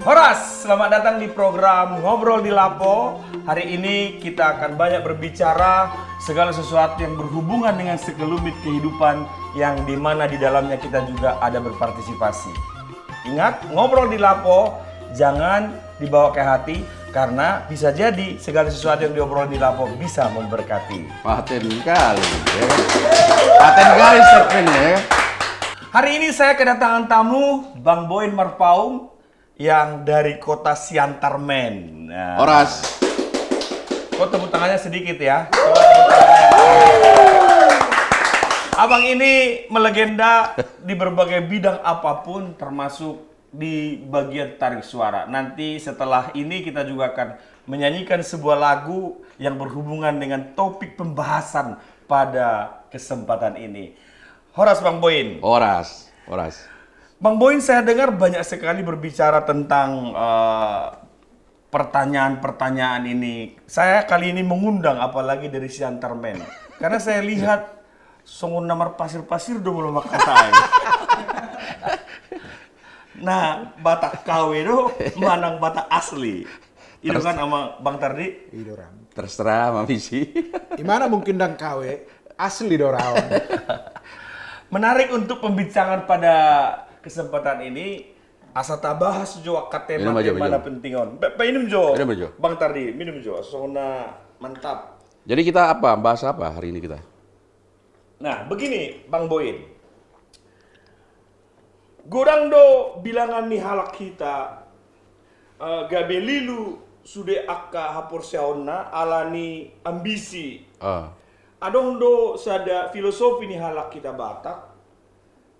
Horas, selamat datang di program Ngobrol di Lapo. Hari ini kita akan banyak berbicara segala sesuatu yang berhubungan dengan sekelumit kehidupan yang dimana di dalamnya kita juga ada berpartisipasi. Ingat, Ngobrol di Lapo jangan dibawa ke hati karena bisa jadi segala sesuatu yang diobrol di Lapo bisa memberkati. Paten kali, ya. Paten kali serpennya, ya. Hari ini saya kedatangan tamu Bang Boin Marpaung yang dari kota Siantarmen. Nah, Horas. kok tepuk tangannya sedikit ya. Coba tepuk tangannya. Abang ini melegenda di berbagai bidang apapun termasuk di bagian tarik suara. Nanti setelah ini kita juga akan menyanyikan sebuah lagu yang berhubungan dengan topik pembahasan pada kesempatan ini. Horas Bang Boin. Horas. Bang Boin, saya dengar banyak sekali berbicara tentang pertanyaan-pertanyaan ini. Saya kali ini mengundang apalagi dari Siantarmen. Karena saya lihat songon namar pasir-pasir do belum katain. Nah, Batak KW itu manang Batak asli. Itu kan sama Bang Tardi? Idoram. Terserah Mami sih. Gimana mungkin dang KW asli dorawan. Menarik untuk pembicaraan pada kesempatan ini. Asa bahas jo Minum aja, mana Bejo. pentingon. Minum jo. Minum, Bejo. Bang Tardi, minum jo. Sona mantap. Jadi kita apa? Bahas apa hari ini kita? Nah, begini Bang Boin. Godang do bilangan nih halak kita gabelilu sude akka hapor siaonna alani ambisi. Adong do sada filosofi nih halak kita Batak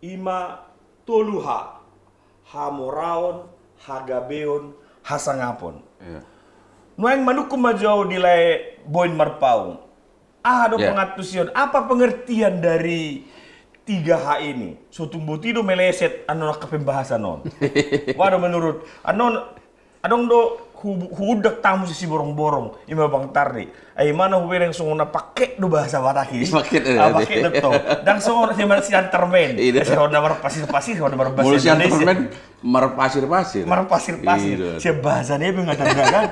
ima toluha hamoraon hagabeon hasangapon. Iya. Nuang manukum majau dilai Boin Marpaung. Do Yeah. pengatusion. Apa pengertian dari 3H ini? Sutung butido meleset anu ke pembahasan non. Waduh menurut anon adong do hudak tamu sisi borong-borong ima Bang Tardi. Ai mana huwereng sungona pake do bahasa Bataki. Pake deto. Dan sungona si Siantarmen. Si honda mar pasir-pasir, honda mar bahasa Mulus yang Indonesia. temen merpasir-pasir. Mar pasir-pasir. Iya. Si bahasanya mengatakan kan.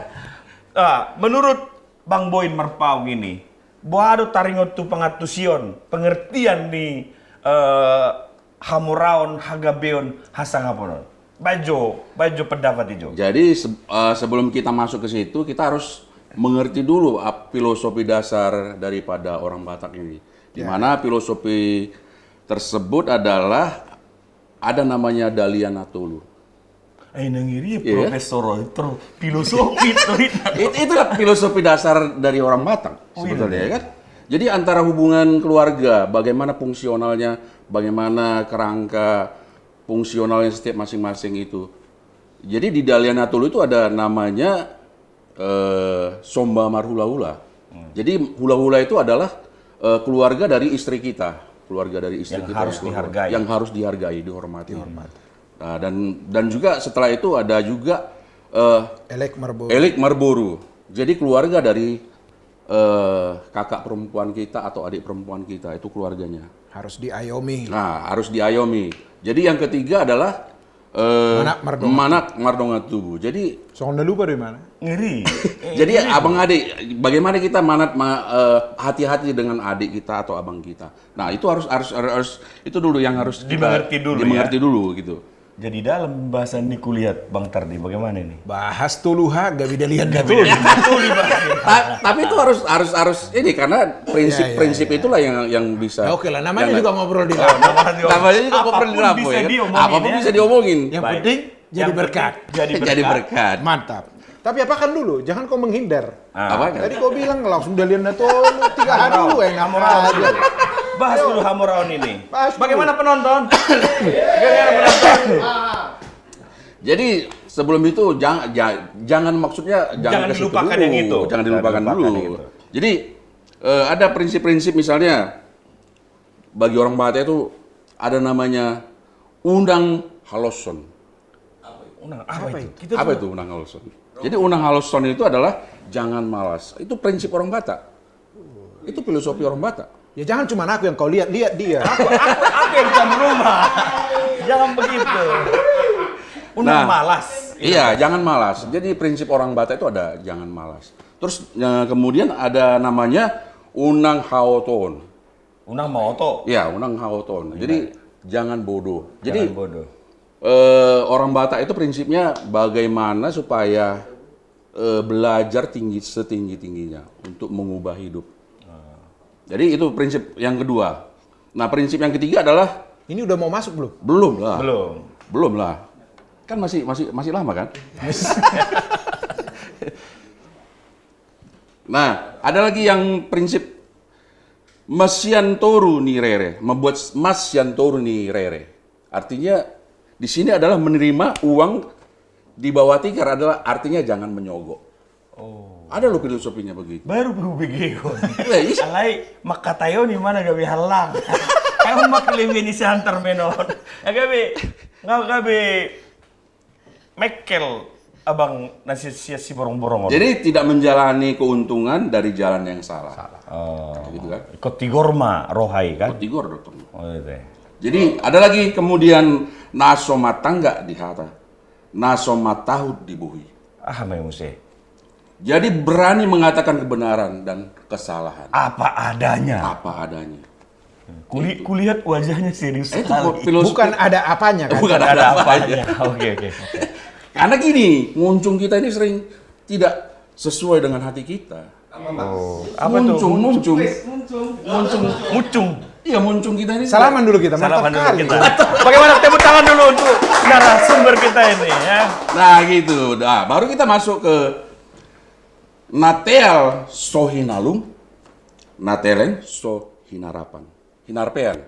Menurut Bang Boin Marpaung ini, buado taringot tu pengatusion, pengertian ni hamuraon, hagabeon, hasangaponon. Bajo pendapat itu. Jadi sebelum kita masuk ke situ, kita harus mengerti dulu filosofi dasar daripada orang Batak ini. Di mana filosofi tersebut adalah ada namanya Dalian Natolu. Nangiri Iya. profesor itu filosofi itu. Itulah filosofi dasar dari orang Batak sebetulnya, ya kan? Jadi antara hubungan keluarga, bagaimana fungsionalnya, bagaimana kerangka fungsionalnya setiap masing-masing itu. Jadi di Dalian Natolu itu ada namanya Somba Marhula-Hula. Jadi hula-hula itu adalah keluarga dari istri kita, Yang harus dihargai. yang harus dihargai, dihormati. Nah, dan juga setelah itu ada juga Elek Marbo. Elik Marboru. Jadi keluarga dari kakak perempuan kita atau adik perempuan kita, itu keluarganya. Harus diayomi. Nah, harus diayomi. Jadi yang ketiga adalah Manak Mardonga Tubuh. Jadi Soalnya lupa dari mana? Ngeri. jadi abang adik, bagaimana kita hati-hati dengan adik kita atau abang kita. Nah, itu harus itu dulu yang harus Dimengerti dulu, dimengerti dulu gitu. Jadi dalam bahasa ini kulihat Bang Tardi bagaimana ini? Bahas tuluha gak bisa lihat Betul dibahas. Tapi itu harus ini karena prinsip itulah yang bisa. Ya, oke lah, namanya yang- juga ngobrol di lapo. Namanya juga ngobrol di lapo, bisa ya kan? diomongin, Apapun ya. bisa diomongin. Yang Baik. penting jadi Yang berkat. penting Jadi Jadi berkat. berkat. Mantap. Tapi apakan dulu, jangan kau menghindar. Apa? Tadi kau bilang langsung Dalian Natolu 3H dulu yang Hamuraon. aja. Bahas dulu Hamuraon ini. Bahas dulu. Bagaimana penonton? Bagaimana penonton? Jadi sebelum itu jangan maksudnya Jangan ke situ dilupakan dulu. yang itu. Jangan dilupakan Jangan dulu. dilupakan yang itu. Jadi ada prinsip-prinsip misalnya bagi orang Batak itu ada namanya undang haloson. Unang, apa itu? Kita Apa itu undang haloson? Jadi undang haloson itu adalah jangan malas. Itu prinsip orang Batak. Itu filosofi orang Batak. Ya jangan cuma aku yang kau lihat dia. Aku yang tuan rumah. Jangan begitu. Unang malas. Iya, jangan malas. Jadi prinsip orang Batak itu ada jangan malas. Terus kemudian ada namanya Unang Haoton. Unang Maoto. Ya, Unang Haoton. Jadi jangan bodoh. Jadi Jangan bodoh. orang Batak itu prinsipnya bagaimana supaya belajar setinggi-tingginya untuk mengubah hidup. Jadi itu prinsip yang kedua. Nah, prinsip yang ketiga adalah Ini udah mau masuk belum? belum lah. Belum. Kan masih lama kan? Nah, ada lagi yang prinsip Masyantoru ni rere, membuat Masyantoru ni rere. Artinya di sini adalah menerima uang di bawah tikar adalah artinya jangan menyogok. Ada loh filosofinya begitu. Baru begitu. Iya. Alai makatayo ni mana gabi halang. Kamu maklimi ni si hantar menon. Gabi mekel abang nasi si borong-borong. Jadi tidak menjalani keuntungan dari jalan yang salah. Gitu kan? Ikut tigorma rohai kan? Tigor dokter. Oh itu. Jadi ada lagi kemudian naso matangga di hata, naso matahud dibuhi. Muse. Jadi berani mengatakan kebenaran dan kesalahan. Apa adanya. Apa adanya. Kulihat wajahnya serius Itu sekali. filosofi. Bukan ada apanya kan? Bukan Ada ada apanya. Oke. Karena gini, nguncung kita ini sering tidak sesuai dengan hati kita. Apa tuh? Muncung. Mucung. Iya, muncung kita ini. Salaman dulu kita, Salaman mantap dulu kali. kita. Bagaimana tepuk tangan dulu untuk narasumber kita ini ya. Nah gitu. Nah, baru kita masuk ke Nateal Sohinalum, Natelen Sohinarapan, Hinarpean.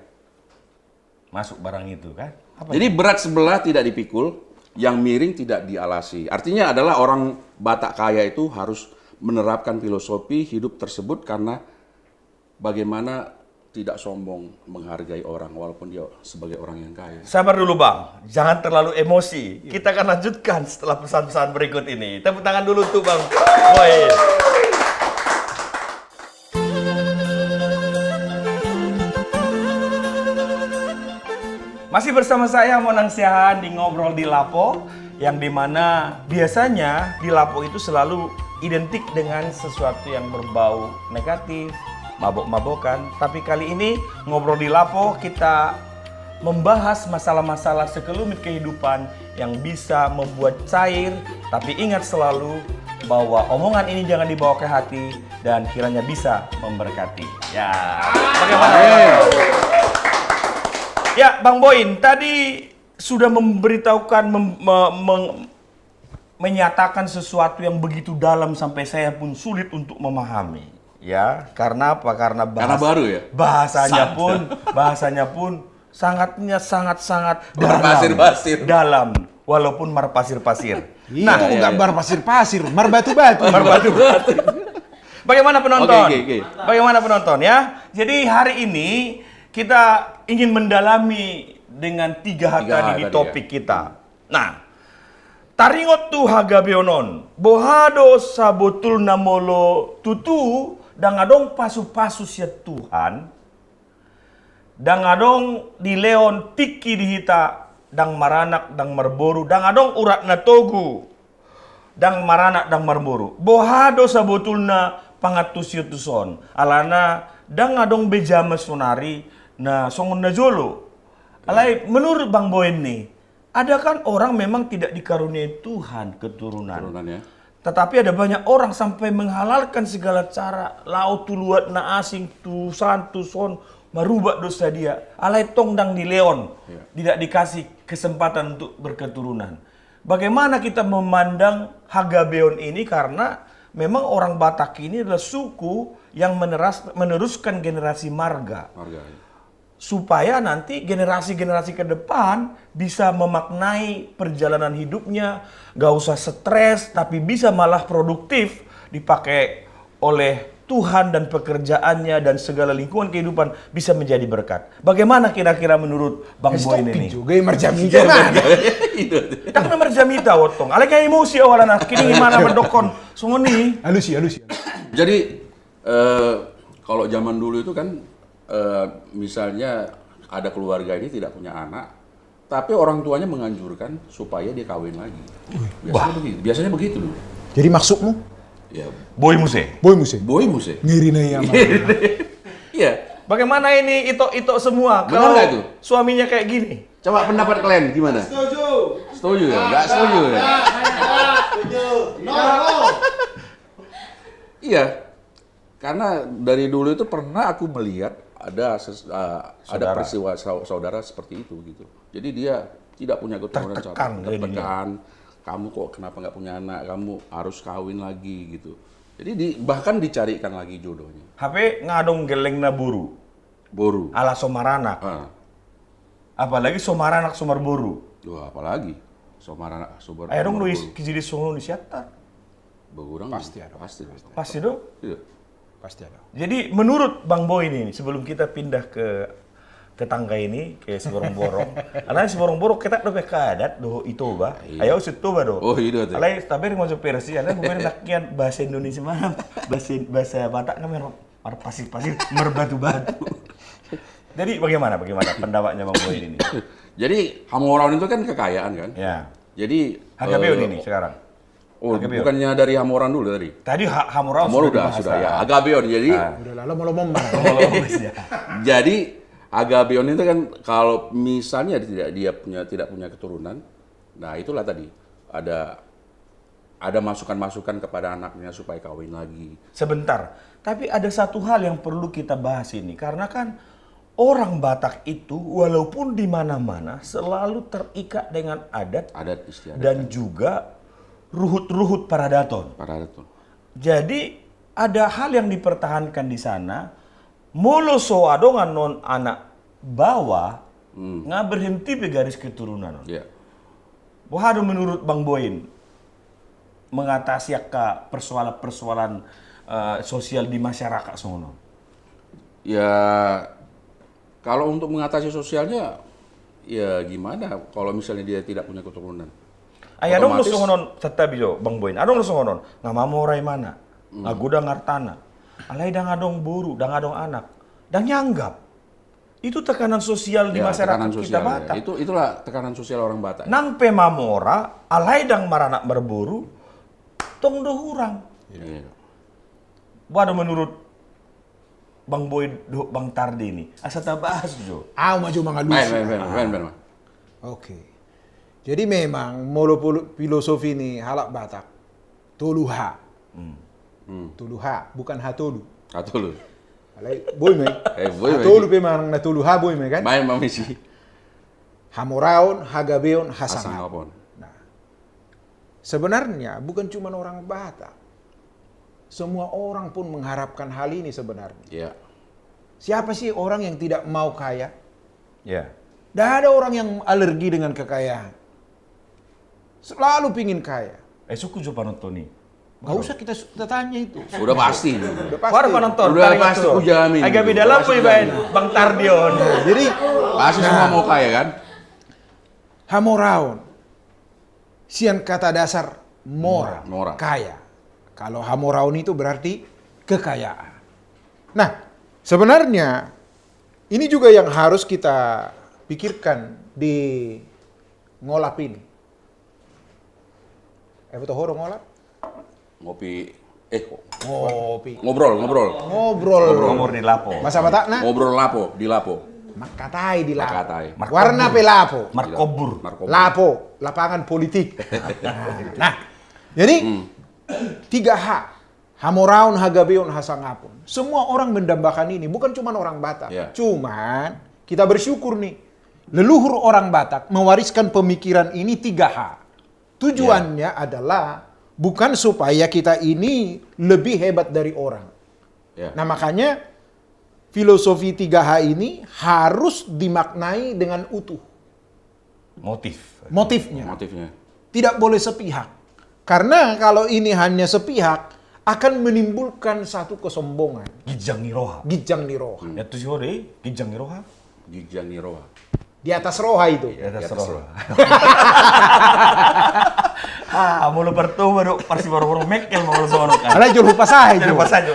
Masuk barang itu kan? Jadi berat sebelah tidak dipikul, yang miring tidak dialasi. Artinya adalah orang Batak kaya itu harus menerapkan filosofi hidup tersebut karena bagaimana tidak sombong menghargai orang walaupun dia sebagai orang yang kaya. Sabar dulu Bang, jangan terlalu emosi. Kita akan lanjutkan setelah pesan-pesan berikut ini. Tepuk tangan dulu tuh Bang Boy. Masih bersama saya Monang Siahaan di Ngobrol di Lapo, yang dimana biasanya di Lapo itu selalu identik dengan sesuatu yang berbau negatif, mabok-mabokan. Tapi kali ini Ngobrol di Lapo kita membahas masalah-masalah sekelumit kehidupan yang bisa membuat cair, tapi ingat selalu bahwa omongan ini jangan dibawa ke hati dan kiranya bisa memberkati. Ya, bagaimana? Ya, Bang Boyin, tadi sudah memberitahukan, menyatakan sesuatu yang begitu dalam sampai saya pun sulit untuk memahami. Ya, karena apa? Karena baru ya? bahasanya pun sangat Berpasir-pasir. dalam, walaupun marpasir-pasir. Nah, enggak bar pasir-pasir, mar batu-batu. Batu-batu. Bagaimana penonton? Oke. Bagaimana penonton ya? Jadi hari ini kita ingin mendalami dengan tiga hal tadi di topik kita. Nah, taringot tu hagabeonon, bohado sabotul namolo tutu, dangadong pasu-pasu sia Tuhan, dangadong di leon tiki dihita, dang maranak, dang marboru, dangadong urat na togu, dang maranak, dang marboru. Bohado sabotulna pangatusyutuson, alana dangadong bejama sonari, na songon na jolo. Alay, menurut Bang Boyin nih, ada kan orang memang tidak dikaruniai Tuhan keturunan. Ya. Tetapi ada banyak orang sampai menghalalkan segala cara. Lau tuluat na asing tu santu son merubah dosa dia. Alai tong dang di leon. Tidak dikasih kesempatan untuk berketurunan. Bagaimana kita memandang Hagabeon ini, karena memang orang Batak ini adalah suku yang meneruskan generasi marga. Supaya nanti generasi-generasi ke depan bisa memaknai perjalanan hidupnya, gak usah stres, tapi bisa malah produktif, dipakai oleh Tuhan dan pekerjaannya dan segala lingkungan kehidupan bisa menjadi berkat. Bagaimana kira-kira menurut Bang Boyin ini? Juga yang merjamita mana? Kita kena merjamita wotong. Alek emosi awalan kini gimana mendokon sungoni. Halus ya. Jadi kalau zaman dulu itu kan misalnya ada keluarga ini tidak punya anak, tapi orang tuanya menganjurkan supaya dia kawin lagi. Biasanya begitu loh. Jadi maksudmu? Ya, Boy Muse. Boy Muse. boy muse. Ngiri na iya, Iya. Bagaimana ini itu semua? Benar Kalau nggak itu? suaminya kayak gini. Coba pendapat kalian gimana? Setuju ya? Nggak setuju ya? Iya. Karena dari dulu itu pernah aku melihat ada Saudara. peristiwa saudara seperti itu gitu. Jadi dia tidak punya keturunan, Tertekan tertekan. Kamu kok kenapa nggak punya anak? Kamu harus kawin lagi gitu. Jadi bahkan dicarikan lagi jodohnya. HP ngadong geleng na buru. Boru. Ala somaranak. Ah. Apalagi somaranak somar buru. Wah, apalagi Somara Sobar. Ayo dong Luis kijidi sono di siatar. Begurang Pasti ada. Pasti dong. Iya. Pasti ada. Jadi menurut Bang Boy ini sebelum kita pindah ke tetangga ini ke Siborong-borong, karena Siborong-borong kita udah kadat do itu bah. Ayo situ bah do. Oh, itu tuh. Alai tapi masuk Persia, ada bukan nakian bahasa Indonesia mana? Bahasa Batak kan pasir-pasir merbatu-batu. Jadi bagaimana pendapatnya Bang Boy ini? Jadi Hamoraun itu kan kekayaan kan? Ya. Jadi Harga beon ini sekarang. Oh, Agabeon. bukannya dari Hamoran dulu tadi? Tadi Hamurau Hamor sudah ya. Agabeon. Jadi Udah lama-lama ya. jadi Agabeon itu kan kalau misalnya dia tidak punya keturunan, nah itulah tadi ada masukan-masukan kepada anaknya supaya kawin lagi. Sebentar, tapi ada satu hal yang perlu kita bahas ini karena kan orang Batak itu walaupun di mana-mana selalu terikat dengan adat Adat istiadat dan juga ruhut-ruhut paradaton. para itu. Jadi ada hal yang dipertahankan di sana. Molo so adongan non anak bawa nggak berhenti di garis keturunan. Ya. Wah, menurut Bang Boyin mengatasi persoalan-persoalan sosial di masyarakat sono. Ya kalau untuk mengatasi sosialnya ya gimana kalau misalnya dia tidak punya keturunan? Ayah dong Otomatis- nusungonon tetapi jo Bang Boyin. Adong nusungonon ngamamu rai mana? Ngaguda ngartana. Alai dang adong buru, dang adong anak. Dan nyanggap. Itu tekanan sosial di Ya, masyarakat tekanan kita sosial, Batak. ya. Itulah tekanan sosial orang Batak. Nang pemamora, alai dang maranak berburu, tong dohurang. Iya. Waduh menurut Bang Boy, Bang Tardi ini, asa tabahas jo. maju mangalusi. Ben. Oke. Jadi memang filosofi ini halak Batak. Toluha. Toluha, bukan hatolu. Satu lu. Alai boy me. Boy me. Hatolu pe mang na toluha boy me kan. Main mamisi. Hamoraon, Hagabeon, Asang Hasangapon. apon. Sebenarnya bukan cuma orang Batak. Semua orang pun mengharapkan hal ini sebenarnya. Ya. Siapa sih orang yang tidak mau kaya? Ya. Tidak ada orang yang alergi dengan kekayaan. Selalu pingin kaya. Suku jo panonton nih. Gak usah kita tanya itu. Udah pasti. Udah pasti. Wah panonton. Udah tarik pasti itu. ku jamin. Agak beda Udah lah pasti ya ku Bang jamin. Bang Tardion. Jadi Pasti semua mau kaya kan? Hamoraon. Sian kata dasar mora, Mora. kaya. Kalau Hamoraon itu berarti kekayaan. Nah, sebenarnya ini juga yang harus kita pikirkan di ngolap ini. Betul horo ngolap? Ngopi. Ngopi. Ngobrol. Ngobrol. Nomor di lapo. Masa Batakna? Ngobrol lapo, di lapo. Makatai di lapo. Makatai. Warna pe lapo. Markobur. Narkoba. Lapo, lapangan politik. Nah, jadi 3H. Hamoraun, Hagabeon, Hasangapon. Semua orang mendambakan ini, bukan cuma orang Batak. Ya. Cuman kita bersyukur nih, leluhur orang Batak mewariskan pemikiran ini 3H. Tujuannya adalah bukan supaya kita ini lebih hebat dari orang. Ya. Nah makanya filosofi 3H ini harus dimaknai dengan utuh. Motifnya. Motifnya. Tidak boleh sepihak. Karena kalau ini hanya sepihak, akan menimbulkan satu kesombongan. Gijang Niroha. Gijang niroha. Ya tuh sih deh, Gijang Niroha. Gijang Niroha. Di atas roha itu. Ya, terserah. Mulu pertama dok, pasti baru mekel mau sono kan. Karena jangan lupa saya. Jadi pas aja.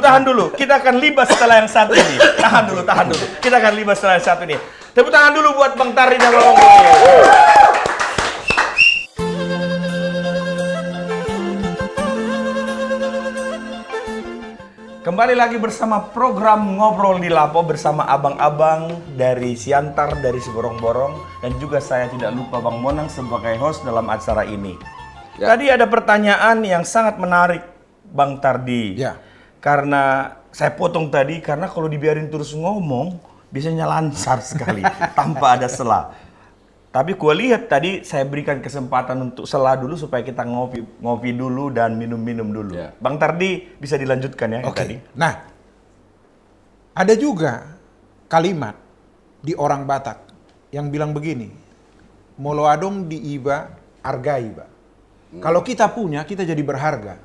Tahan dulu. Kita akan libas setelah yang satu ini. Tahan dulu. Kita akan libas setelah yang satu ini. Tepuk tangan dulu buat Bang Tari dan Bang Boy. Kembali lagi bersama program Ngobrol di Lapo bersama abang-abang dari Siantar, dari Seborong-Borong, dan juga saya tidak lupa Bang Monang sebagai host dalam acara ini. Ya. Tadi ada pertanyaan yang sangat menarik, Bang Tardi. Ya. Karena saya potong tadi, karena kalau dibiarin terus ngomong, biasanya lancar sekali, tanpa ada sela. Tapi gua lihat tadi saya berikan kesempatan untuk sela dulu supaya kita ngopi dulu dan minum-minum dulu. Ya. Bang Tardi bisa dilanjutkan ya Oke. tadi. Nah, ada juga kalimat di orang Batak yang bilang begini, molo adong di iba, arga iba. Kalau kita punya, kita jadi berharga.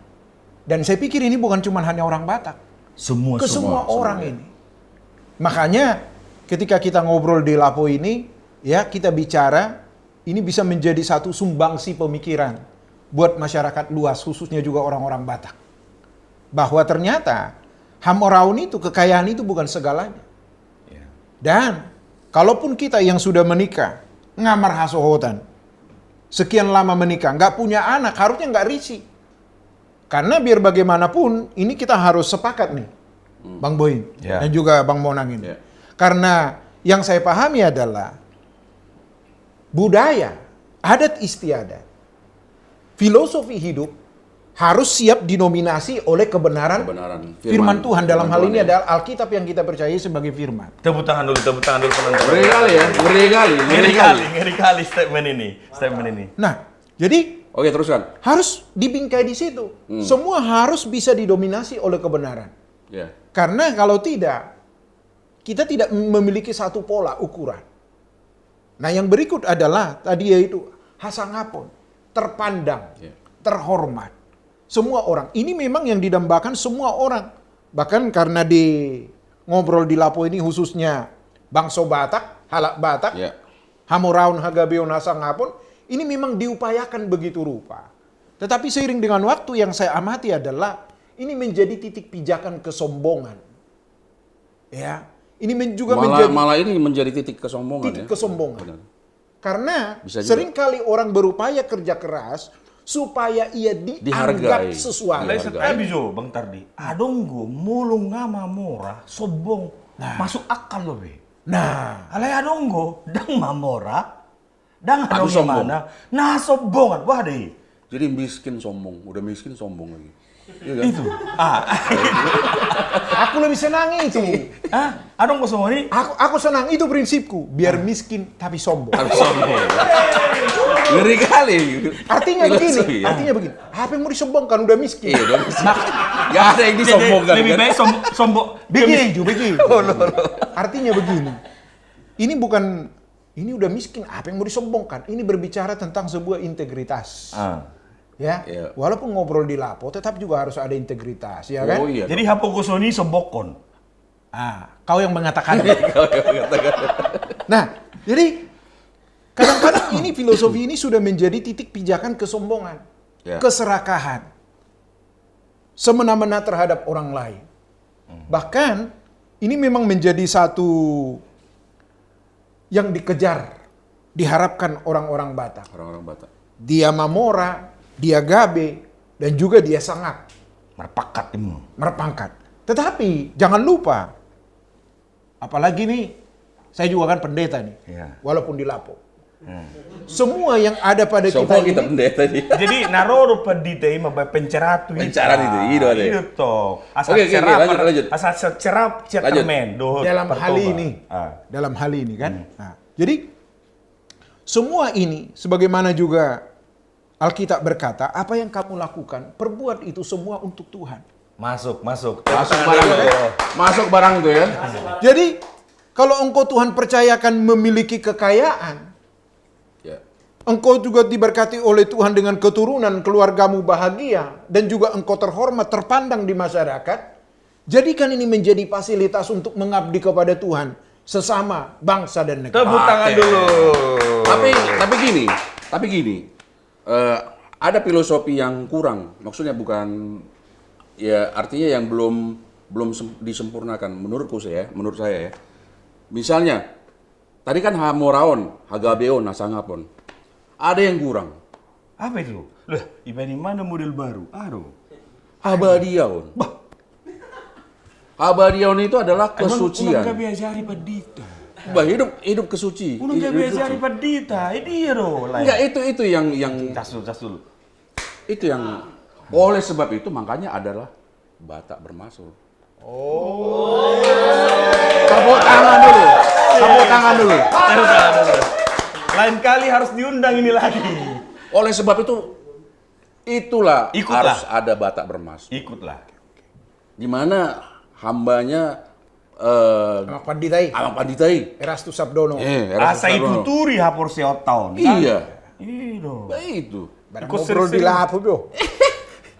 Dan saya pikir ini bukan cuma hanya orang Batak, ke semua orang ya. ini. Makanya ketika kita ngobrol di Lapo ini, ya kita bicara, ini bisa menjadi satu sumbangsi pemikiran buat masyarakat luas, khususnya juga orang-orang Batak. Bahwa ternyata Hamoraun itu, kekayaan itu bukan segalanya. Ya. Dan kalaupun kita yang sudah menikah, ngamar hasohotan, sekian lama menikah, nggak punya anak, harusnya nggak risih. Karena biar bagaimanapun, ini kita harus sepakat nih, Bang Boy Ya. dan juga Bang Monang ini. Ya. Karena yang saya pahami adalah budaya, adat istiadat, filosofi hidup harus siap dinominasi oleh kebenaran firman Tuhan. Dalam hal ini adalah Alkitab yang kita percayai sebagai firman. Tepuk tangan dulu penonton. Ngeri kali ya, Ngeri kali statement ini. Nah, jadi Oke, teruskan. harus dibingkai di situ. Semua harus bisa didominasi oleh kebenaran. Ya. Karena kalau tidak, kita tidak memiliki satu pola ukuran. Nah, yang berikut adalah tadi yaitu hasangapun, terpandang, Ya. terhormat. Semua orang. Ini memang yang didambakan semua orang. Bahkan karena di ngobrol di Lapo ini khususnya bangsa Batak, halak Batak, Ya. Hamoraun, Hagabeon, Hasangapun, ini memang diupayakan begitu rupa. Tetapi seiring dengan waktu yang saya amati adalah ini menjadi titik pijakan kesombongan. Ya, ini juga menjadi Malah ini menjadi titik kesombongan titik ya. kesombongan. Benar. Karena Bisa juga. seringkali orang berupaya kerja keras supaya ia dianggap Dihargai. sesuatu. Iya. Leset abijo Bang Tardi. Adonggo mulung ngama mora sobong. Masuk akal loh be. Nah, Alay adonggo dang mamora. Dang Aku adong sombong. mana? Nah sobongan. Wah deh. Jadi miskin sombong, udah miskin sombong lagi. Iya kan? Itu. aku lebih senang itu. Adong ko semua ini. Aku senang itu prinsipku, biar miskin tapi sombong. Harus sombong. Ngeri kali. Artinya Filosofi, begini, ya. artinya begini. Apa yang mau disombongkan udah miskin. Iya, udah miskin. Gak ada yang disombongkan. Lebih kan? baik sombong. Begini. Artinya begini. Ini bukan, ini udah miskin, apa yang mau disombongkan? Ini berbicara tentang sebuah integritas. Ya, Iya. walaupun ngobrol di Lapo, tetap juga harus ada integritas, ya kan? Oh iya. Jadi hapo kusoni sobokon. Kau yang mengatakan. Nah, jadi kadang-kadang ini filosofi ini sudah menjadi titik pijakan kesombongan, Ya. keserakahan, semena-mena terhadap orang lain. Bahkan ini memang menjadi satu yang dikejar, diharapkan orang-orang Batak. Orang-orang Batak. Dia Mamora, dia Gabe, dan juga dia Sangak. Merpakat ini. Merpangkat. Tetapi jangan lupa, apalagi nih, saya juga kan pendeta nih, Iya. walaupun di Lapo. Semua yang ada pada Sombong kita kita ini, pendeta dia. Jadi naroro pedite mabay penceratu Pencerat itu, iya, deh. Itu toh. Asal Oke, cerap, lanjut. asal cerap cermen. dalam hal ini, dalam hal ini kan. Nah, jadi semua ini, sebagaimana juga Alkitab berkata, apa yang kamu lakukan, perbuat itu semua untuk Tuhan. Masuk. Masuk barang tuh ya. Masuk barang tuh ya. Jadi, kalau engkau Tuhan percayakan memiliki kekayaan, Ya. engkau juga diberkati oleh Tuhan dengan keturunan, keluargamu bahagia, dan juga engkau terhormat, terpandang di masyarakat, jadikan ini menjadi fasilitas untuk mengabdi kepada Tuhan. sesama bangsa dan negara. Tepuk tangan dulu. Tapi gini, ada filosofi yang kurang. Maksudnya bukan, ya artinya yang belum disempurnakan menurut saya ya. Misalnya, tadi kan hamoraon, hagabeon, nasangapon. Ada yang kurang. Apa itu? Lah, ini mana model baru? Aduh. Habadiaon. Habadiaon itu adalah Emang kesucian. ulang biasa padita. Bah, hidup kesuci. Ulang Hidup biasa suci. padita. Ini loh. Enggak, itu yang Tas dulu. itu yang oleh sebab itu makanya adalah Batak bermasuk. Tepuk tangan dulu. Lain kali harus diundang ini lagi. Oleh sebab itu itulah Ikutlah. harus ada Batak bermasuk. Ikutlah. Di mana hambanya Amak Panditai, Alang Panditai. Erastu Sabdono. Asa itu turi hapor seotahun. Iya. Iyo. Nah, itu. Barang Ikut ngobrol di sering-sering. lapo yo.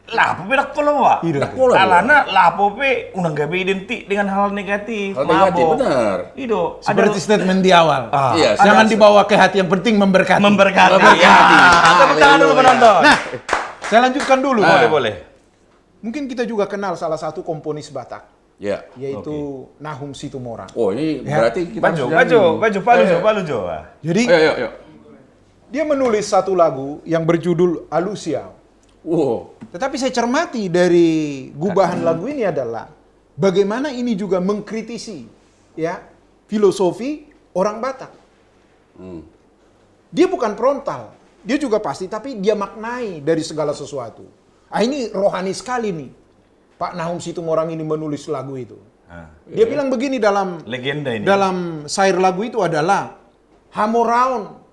Lapo pe dak polo wa. Iya. Dak polo, Wa. Alana lapo pe unang gabe identik dengan hal negatif. Hal negatif, Mabok. benar. Ido. Seperti statement di awal. Iya, Jangan ada- dibawa ke hati, yang penting memberkati. memberkati. Memberkati. Tepuk tangan dulu Haleluya. penonton. Nah, saya lanjutkan dulu. Boleh. Mungkin kita juga kenal salah satu komponis Batak, Ya. yaitu Nahum Situmorang. Oh, ini Ya. berarti kita Baju, harus palu jo. Jadi Ayo. dia menulis satu lagu yang berjudul Alusiau. Wow. Tetapi saya cermati dari gubahan lagu ini adalah bagaimana ini juga mengkritisi ya filosofi orang Batak. Dia bukan frontal, dia juga pasti, tapi dia maknai dari segala sesuatu. Ah, ini rohani sekali nih. Pak Nahum Situmorang ini menulis lagu itu. Dia bilang begini dalam Legenda ini. dalam syair lagu itu adalah Hamoraon,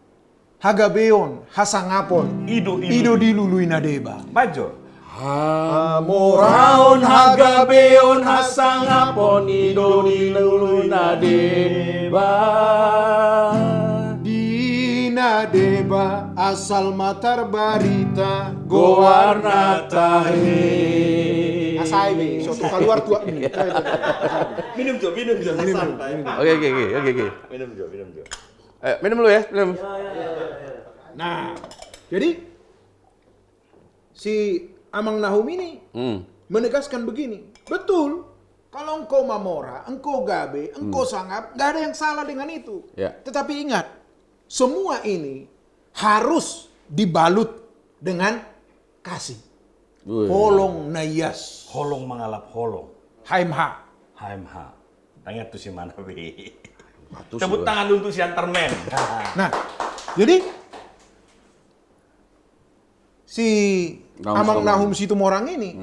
Hagabeon, Hasangapon, Ido. Ido dilului nadeba. Bajo. Hamoraon, Hagabeon hasangapon ido diluluna deba. Di nadeba asal matar barita Gowarna tahe. Asai soto keluar tua ini. Minum jo. Santai. Oke. Minum jo. Ayo, minum dulu ya, minum. Nah, jadi si Amang Nahum ini menegaskan begini, betul. Kalau engkau Mamora, engkau Gabe, engkau Sangap, nggak ada yang salah dengan itu. Ya. Tetapi ingat, semua ini harus dibalut dengan kasih. Wih. Holong nayas, Holong mengalap holong. haimha. HMH. Tanya tuh si mana be. Atus Tepuk juga. tangan dulu untuk si Antarmen. Nah, jadi si Amang Nahum Situmorang ini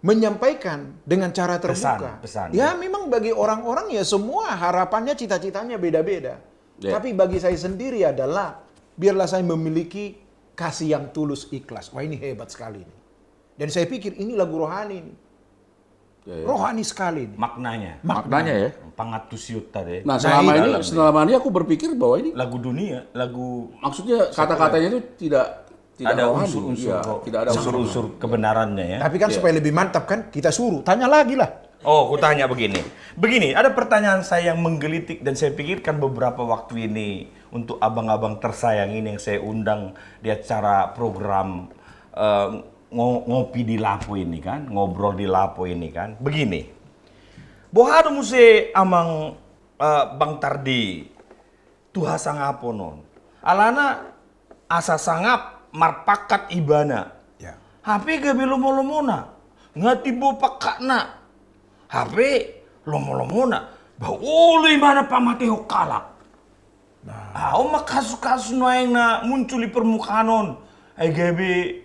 menyampaikan dengan cara terbuka. Pesan. Ya memang bagi orang-orang ya semua harapannya, cita-citanya beda-beda. Ya. Tapi bagi saya sendiri adalah biarlah saya memiliki kasih yang tulus ikhlas. Wah, ini hebat sekali ini. Dan saya pikir ini lagu rohani ini. Ya. Rohani sekali ini. Maknanya. Maknanya ya. Pangatus tadi. Nah, Nah, selama ini aku berpikir bahwa ini lagu dunia, lagu maksudnya kata-katanya itu tidak ada rohani. unsur-unsur Iya, tidak ada unsur-unsur kebenarannya ya. Tapi kan Ya. supaya lebih mantap kan, kita suruh. Tanya lagi lah. Oh, aku tanya begini. Begini, ada pertanyaan saya yang menggelitik dan saya pikirkan beberapa waktu ini untuk abang-abang tersayang ini yang saya undang di acara program ngopi di Lapo ini kan, ngobrol di Lapo ini kan. Begini. Bohado muse amang Bang Tardi tuha sangaponon. Alana asa sangap marpakat ibana. Ya. HP gabi lomo-lomona. Ngati bo pakakna. HP lomo-lomona. Ba uli mana pamate hokalak. Nah, makasu-kasu noeng na muncul di permukaan on. Ay gabi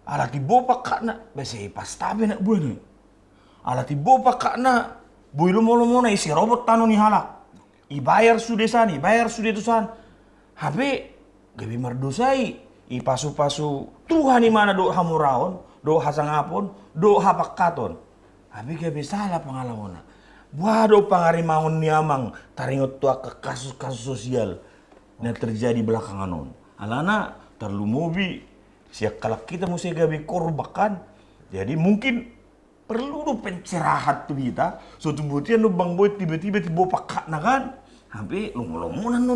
alati bo pakakna. Bese pastabe na buwan. Alati bo pakakna. Boy lomo-lomona isi robot tanon ni halak. Ibayar sudesani, bayar sudetusan. HP gabi mardosai. Ipasu-pasu Tuhan di mana do hamuraon, do hasangapon, do hapakaton. Abi gabi salah pengalaman. Waduh pangarimaon ni amang taringot tua ke kasus-kasus sosial yang terjadi belakangan on. Alana terlalu mobi siak kalak kita mesti gabi korbakan. Jadi mungkin perlu pencerahan tuh kita. Suatu butian lu Bang Boy tiba-tiba pakat na kan. Sampai lu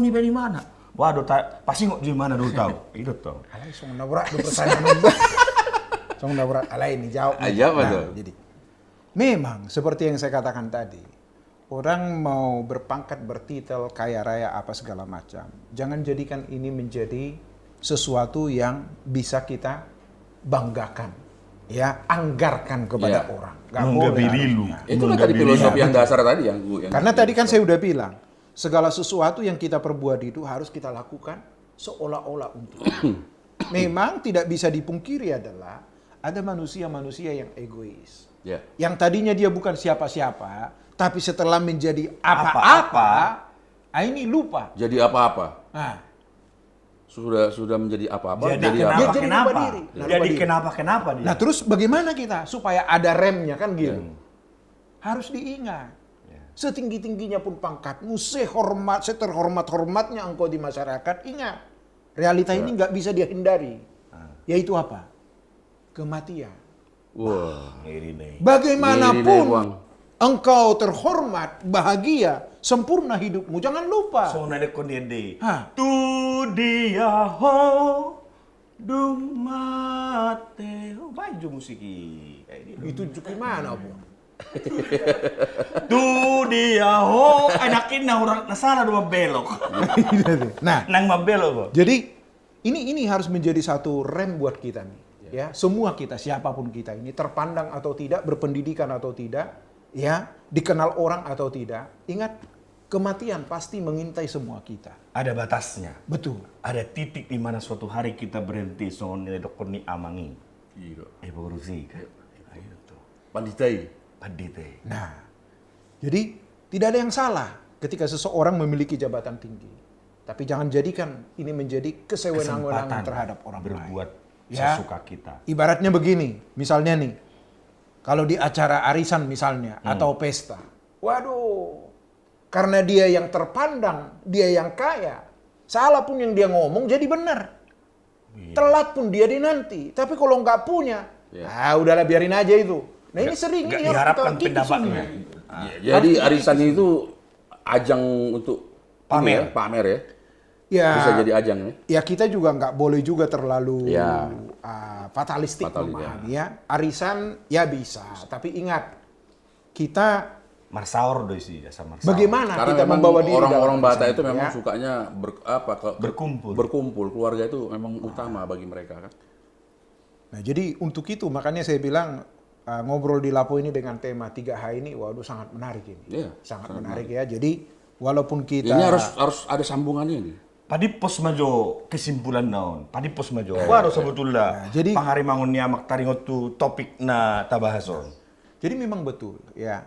nih dari mana? Waduh, pasti nggak di mana dulu tahu. Itu tahu. Alay, song nabrak do pertanyaan. Song nabrak alay ini jawab. Aja apa tuh? Jadi memang seperti yang saya katakan tadi, orang mau berpangkat, bertitel, kaya raya apa segala macam. Jangan jadikan ini menjadi sesuatu yang bisa kita banggakan, ya, anggarkan kepada Ya. orang. Nggak boleh. Bilu. Itulah tadi filosofi yang dasar tadi yang Karena tadi kan saya udah bilang, segala sesuatu yang kita perbuat itu harus kita lakukan seolah-olah untuk. Memang tidak bisa dipungkiri adalah ada manusia-manusia yang egois. Ya. Yang tadinya dia bukan siapa-siapa, tapi setelah menjadi apa-apa, ini lupa. Jadi apa-apa. Nah, Sudah menjadi apa-apa. Jadi Dia kenapa? jadi Kenapa? lupa diri. Nah, Jadi lupa diri. kenapa dia? nah terus bagaimana kita supaya ada remnya kan gitu? Harus diingat. Setinggi-tingginya pun pangkatmu, seterhormat-hormatnya engkau di masyarakat, ingat. Realita ini nggak bisa dihindari. Yaitu apa? Kematian. Wah. Ini nih. Bagaimanapun Ini deh, Bang. engkau terhormat, bahagia, sempurna hidupmu, jangan lupa. So nade kondede. Hah. Tu dia ho dumate. Oh, baju musiki. Kayak gitu. Itu gimana, Bu? Tu dia ho enakin na orang nasalah dua belok. Nah, Nang mabelok kok. jadi ini harus menjadi satu rem buat kita nih. Ya, semua kita, siapapun kita ini, terpandang atau tidak, berpendidikan atau tidak, ya, dikenal orang atau tidak, ingat, kematian pasti mengintai semua kita. Ada batasnya. Betul. Ada titik di mana suatu hari kita berhenti so nilai dokter ni amangi. Iya. Berusi. Ayo tuh. Panditai. Padite. Nah, jadi tidak ada yang salah ketika seseorang memiliki jabatan tinggi. Tapi jangan jadikan ini menjadi kesewenang-wenangan terhadap orang berbuat lain. Ya. sesuka kita. Ibaratnya begini, misalnya nih, kalau di acara arisan misalnya, atau pesta. Waduh, karena dia yang terpandang, dia yang kaya, salah pun yang dia ngomong jadi benar. Telat pun dia dinanti. Tapi kalau nggak punya, udahlah biarin aja itu. Nah ini sering Nggak ini harus diharapkan kita pendapatnya. Jadi arisan itu ajang untuk Pamer. ini ya, pamer ya. Ya, Bisa jadi ajang ya. ya kita juga nggak boleh juga terlalu Ya. fatalistik Fatalis, memahami ya. Arisan ya bisa, tapi ingat kita Marsaor doi sih, jasa marsaor. bagaimana Karena kita memang membawa diri orang-orang dalam Batak arisan itu memang ya. sukanya Berkumpul. Berkumpul, keluarga itu memang utama bagi mereka kan. Nah, jadi untuk itu makanya saya bilang ngobrol di Lapo ini dengan tema 3H ini, waduh sangat menarik ini. Iya, sangat menarik ya. Jadi walaupun kita Ini harus ada sambungannya nih. Padi pos majo kesimpulan naon. Padi pos majo. Waduh sebetulnya. jadi- Panghari mangun niamak taringot tu topik na tabahason. Jadi memang betul ya.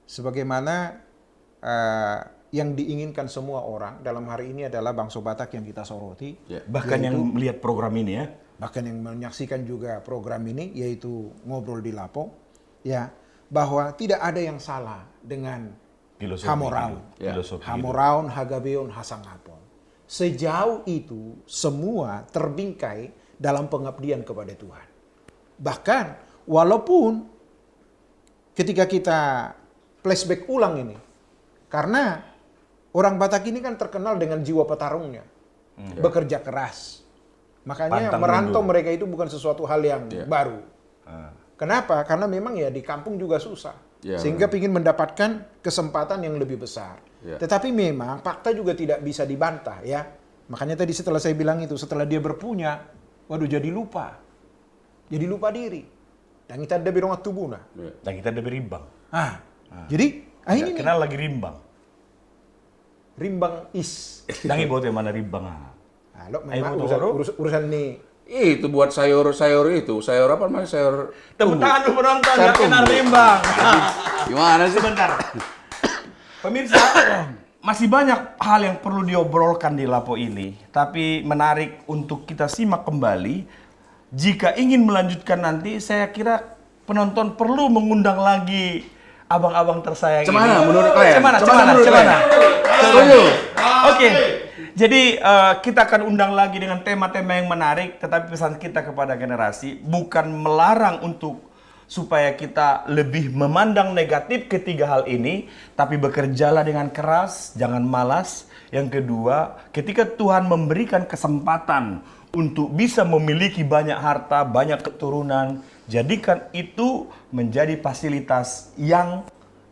Sebagaimana yang diinginkan semua orang dalam hari ini adalah bangsa Batak yang kita soroti. Ya. Bahkan yang melihat program ini ya. Bahkan yang menyaksikan juga program ini yaitu Ngobrol di Lapo ya, bahwa tidak ada yang salah dengan Filosofi Hamoraun. hidup. Filosofi hidup. Hamoraun, Hagabeon, Hasangapon. Sejauh itu semua terbingkai dalam pengabdian kepada Tuhan. Bahkan walaupun ketika kita flashback ulang ini, karena orang Batak ini kan terkenal dengan jiwa petarungnya, bekerja keras. Makanya Pantang merantau mundur. mereka itu bukan sesuatu hal yang baru. Kenapa? Karena memang ya di kampung juga susah. Ya, Sehingga ingin mendapatkan kesempatan yang lebih besar. Ya. Tetapi memang fakta juga tidak bisa dibantah ya. Makanya tadi setelah saya bilang itu, setelah dia berpunya, waduh jadi lupa. Jadi lupa diri. Dan kita ada birong tubuna. Dan kita ada berimbang. Jadi ini Nggak nih, kenal lagi rimbang. rimbang is. Dan ibu tuh mana rimbang ah. Lo Ayo, memang foto, foto. urusan nih. Itu buat sayur itu, sayur apa namanya? Sayur Tepuk tangan dulu penonton, Saya nggak kenal tunggu. rimbang. Gimana sih? Sebentar. Pemirsa, masih banyak hal yang perlu diobrolkan di Lapo ini. Tapi menarik untuk kita simak kembali. Jika ingin melanjutkan nanti, saya kira penonton perlu mengundang lagi abang-abang tersayang Cemana ini. menurut kalian? Cemana? menurut kalian? Setuju. Oke. Jadi kita akan undang lagi dengan tema-tema yang menarik, tetapi pesan kita kepada generasi bukan melarang untuk supaya kita lebih memandang negatif ketiga hal ini, tapi bekerjalah dengan keras, jangan malas. Yang kedua, ketika Tuhan memberikan kesempatan untuk bisa memiliki banyak harta, banyak keturunan, jadikan itu menjadi fasilitas yang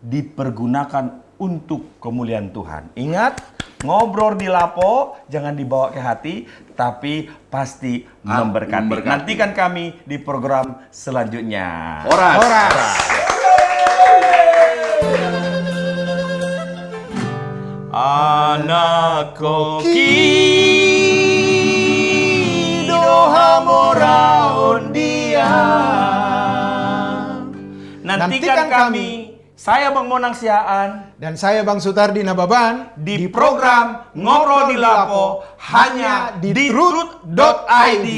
dipergunakan untuk kemuliaan Tuhan. Ingat, ngobrol di Lapo jangan dibawa ke hati, tapi pasti memberkati. Nantikan kami di program selanjutnya. Horas. Anak koki doha moraon dia. Nantikan kami, saya Bang Monang Siaan Dan saya Bang Sutardi Nababan di program Ngobrol di Lapo hanya di truth.id.